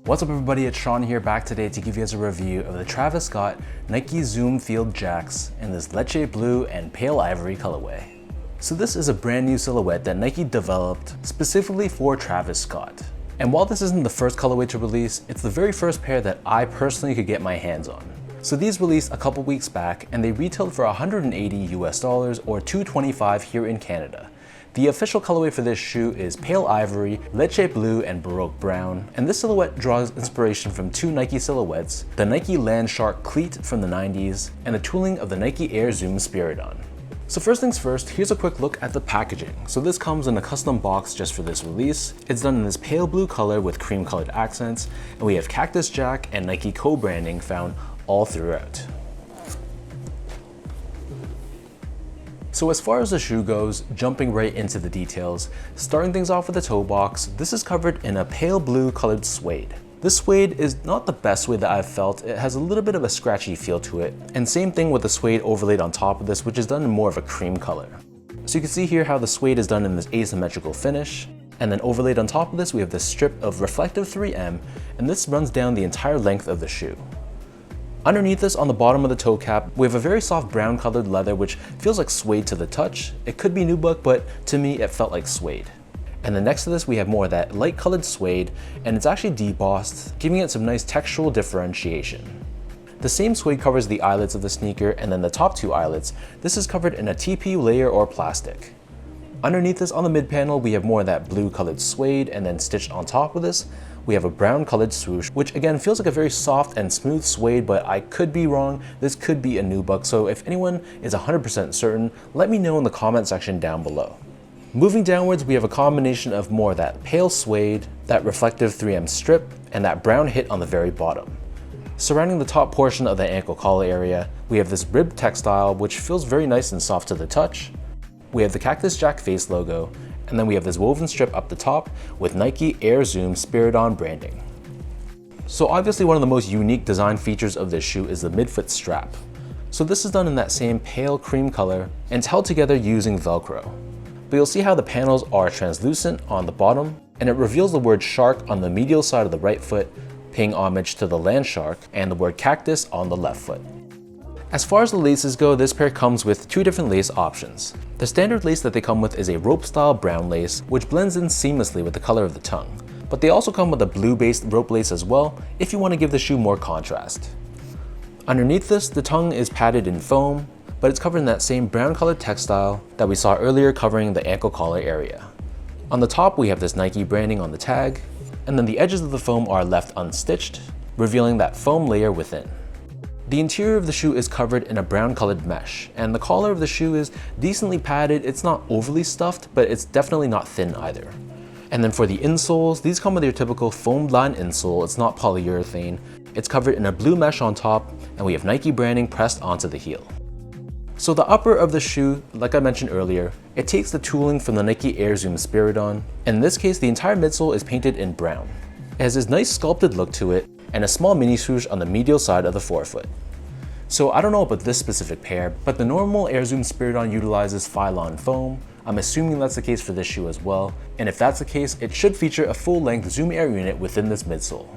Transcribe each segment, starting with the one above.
What's up everybody, it's Sean here, back today to give you guys a review of the Travis Scott Nike Zoom Field Jaxx in this Leche Blue and Pale Ivory colorway. So this is a brand new silhouette that Nike developed specifically for Travis Scott. And while this isn't the first colorway to release, it's the very first pair that I personally could get my hands on. So these released a couple weeks back and they retailed for $180 US or $225 here in Canada. The official colorway for this shoe is Pale Ivory, Leche Blue, and Baroque Brown, and this silhouette draws inspiration from two Nike silhouettes, the Nike Landshark cleat from the 90s, and the tooling of the Nike Air Zoom Spiridon. So first things first, here's a quick look at the packaging. So this comes in a custom box just for this release. It's done in this pale blue color with cream colored accents, and we have Cactus Jack and Nike co-branding found all throughout. So as far as the shoe goes, jumping right into the details, starting things off with the toe box, this is covered in a pale blue colored suede. This suede is not the best suede that I've felt. It has a little bit of a scratchy feel to it. And same thing with the suede overlaid on top of this, which is done in more of a cream color. So you can see here how the suede is done in this asymmetrical finish. And then overlaid on top of this, we have this strip of reflective 3M, and this runs down the entire length of the shoe. Underneath this, on the bottom of the toe cap, we have a very soft brown colored leather which feels like suede to the touch. It could be nubuck, but to me it felt like suede. And then next to this we have more of that light colored suede, and it's actually debossed, giving it some nice textural differentiation. The same suede covers the eyelets of the sneaker, and then the top two eyelets, this is covered in a TPU layer or plastic. Underneath this on the mid panel we have more of that blue colored suede, and then stitched on top of this we have a brown colored swoosh, which again feels like a very soft and smooth suede, but I could be wrong. This could be a nubuck, so if anyone is 100% certain, let me know in the comment section down below. Moving downwards, we have a combination of more of that pale suede, that reflective 3M strip, and that brown hit on the very bottom. Surrounding the top portion of the ankle collar area, we have this ribbed textile, which feels very nice and soft to the touch. We have the Cactus Jack face logo, and then we have this woven strip up the top with Nike Air Zoom Spiridon branding. So obviously one of the most unique design features of this shoe is the midfoot strap. So this is done in that same pale cream color and it's held together using Velcro. But you'll see how the panels are translucent on the bottom, and it reveals the word shark on the medial side of the right foot, paying homage to the Landshark, and the word cactus on the left foot. As far as the laces go, this pair comes with two different lace options. The standard lace that they come with is a rope style brown lace, which blends in seamlessly with the color of the tongue. But they also come with a blue based rope lace as well, if you want to give the shoe more contrast. Underneath this, the tongue is padded in foam, but it's covered in that same brown colored textile that we saw earlier covering the ankle collar area. On the top, we have this Nike branding on the tag, and then the edges of the foam are left unstitched, revealing that foam layer within. The interior of the shoe is covered in a brown colored mesh, and the collar of the shoe is decently padded. It's not overly stuffed, but it's definitely not thin either. And then for the insoles, these come with your typical foam lined insole. It's not polyurethane. It's covered in a blue mesh on top, and we have Nike branding pressed onto the heel. So the upper of the shoe, like I mentioned earlier, it takes the tooling from the Nike Air Zoom Spiridon. In this case, the entire midsole is painted in brown. It has this nice sculpted look to it, and a small mini swoosh on the medial side of the forefoot. So I don't know about this specific pair, but the normal Air Zoom Spiridon utilizes Phylon foam. I'm assuming that's the case for this shoe as well, and if that's the case, it should feature a full-length Zoom Air unit within this midsole.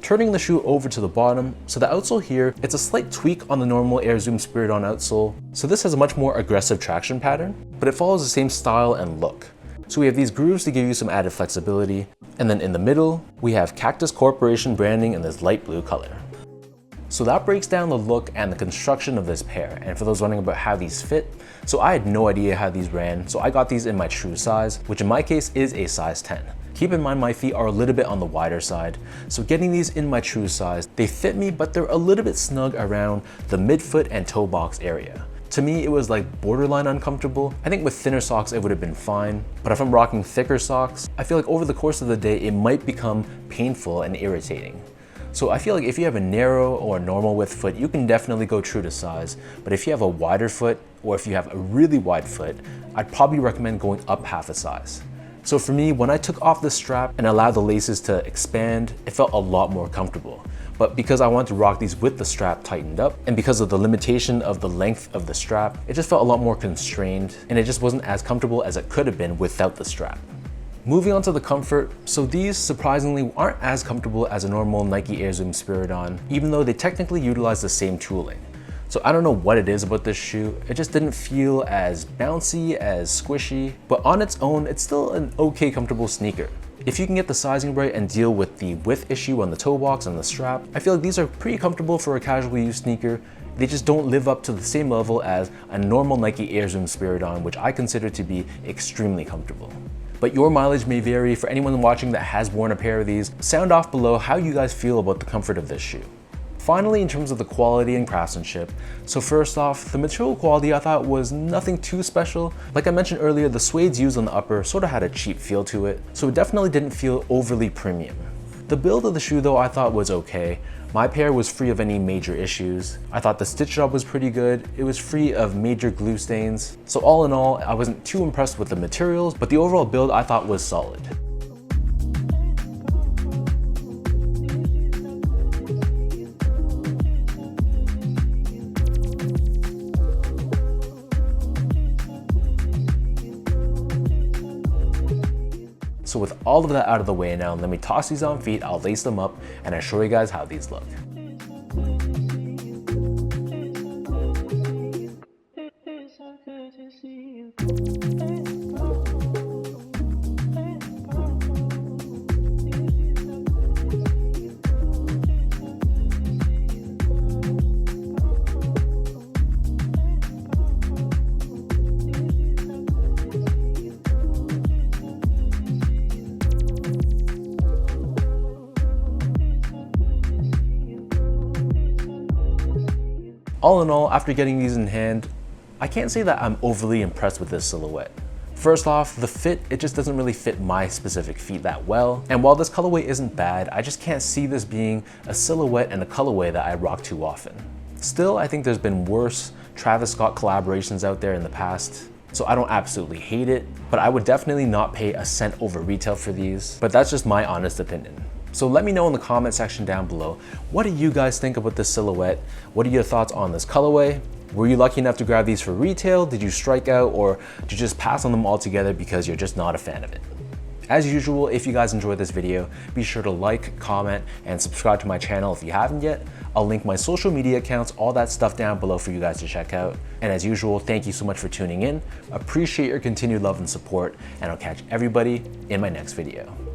Turning the shoe over to the bottom, so the outsole here, it's a slight tweak on the normal Air Zoom Spiridon outsole, so this has a much more aggressive traction pattern, but it follows the same style and look. So we have these grooves to give you some added flexibility, and then in the middle, we have Cactus Corporation branding in this light blue color. So that breaks down the look and the construction of this pair. And for those wondering about how these fit, so I had no idea how these ran, so I got these in my true size, which in my case is a size 10. Keep in mind my feet are a little bit on the wider side, so getting these in my true size, they fit me, but they're a little bit snug around the midfoot and toe box area. To me, it was like borderline uncomfortable. I think with thinner socks, it would have been fine. But if I'm rocking thicker socks, I feel like over the course of the day, it might become painful and irritating. So I feel like if you have a narrow or normal width foot, you can definitely go true to size. But if you have a wider foot, or if you have a really wide foot, I'd probably recommend going up half a size. So for me, when I took off the strap and allowed the laces to expand, it felt a lot more comfortable. But because I wanted to rock these with the strap tightened up, and because of the limitation of the length of the strap, it just felt a lot more constrained, and it just wasn't as comfortable as it could have been without the strap. Moving on to the comfort, so these surprisingly aren't as comfortable as a normal Nike Air Zoom Spiridon, even though they technically utilize the same tooling. So I don't know what it is about this shoe, it just didn't feel as bouncy, as squishy, but on its own, it's still an okay comfortable sneaker. If you can get the sizing right and deal with the width issue on the toe box and the strap, I feel like these are pretty comfortable for a casual use sneaker. They just don't live up to the same level as a normal Nike Air Zoom Spiridon, which I consider to be extremely comfortable. But your mileage may vary. For anyone watching that has worn a pair of these, sound off below how you guys feel about the comfort of this shoe. Finally, in terms of the quality and craftsmanship, so first off, the material quality I thought was nothing too special. Like I mentioned earlier, the suedes used on the upper sort of had a cheap feel to it, so it definitely didn't feel overly premium. The build of the shoe though I thought was okay. My pair was free of any major issues. I thought the stitch job was pretty good. It was free of major glue stains. So all in all, I wasn't too impressed with the materials, but the overall build I thought was solid. So with all of that out of the way now, let me toss these on feet, I'll lace them up, and I'll show you guys how these look. All in all, after getting these in hand, I can't say that I'm overly impressed with this silhouette. First off, the fit, it just doesn't really fit my specific feet that well. And while this colorway isn't bad, I just can't see this being a silhouette and a colorway that I rock too often. Still, I think there's been worse Travis Scott collaborations out there in the past, so I don't absolutely hate it, but I would definitely not pay a cent over retail for these, but that's just my honest opinion. So let me know in the comment section down below, what do you guys think about this silhouette? What are your thoughts on this colorway? Were you lucky enough to grab these for retail? Did you strike out, or did you just pass on them altogether because you're just not a fan of it? As usual, if you guys enjoyed this video, be sure to like, comment, and subscribe to my channel if you haven't yet. I'll link my social media accounts, all that stuff down below for you guys to check out. And as usual, thank you so much for tuning in. Appreciate your continued love and support, and I'll catch everybody in my next video.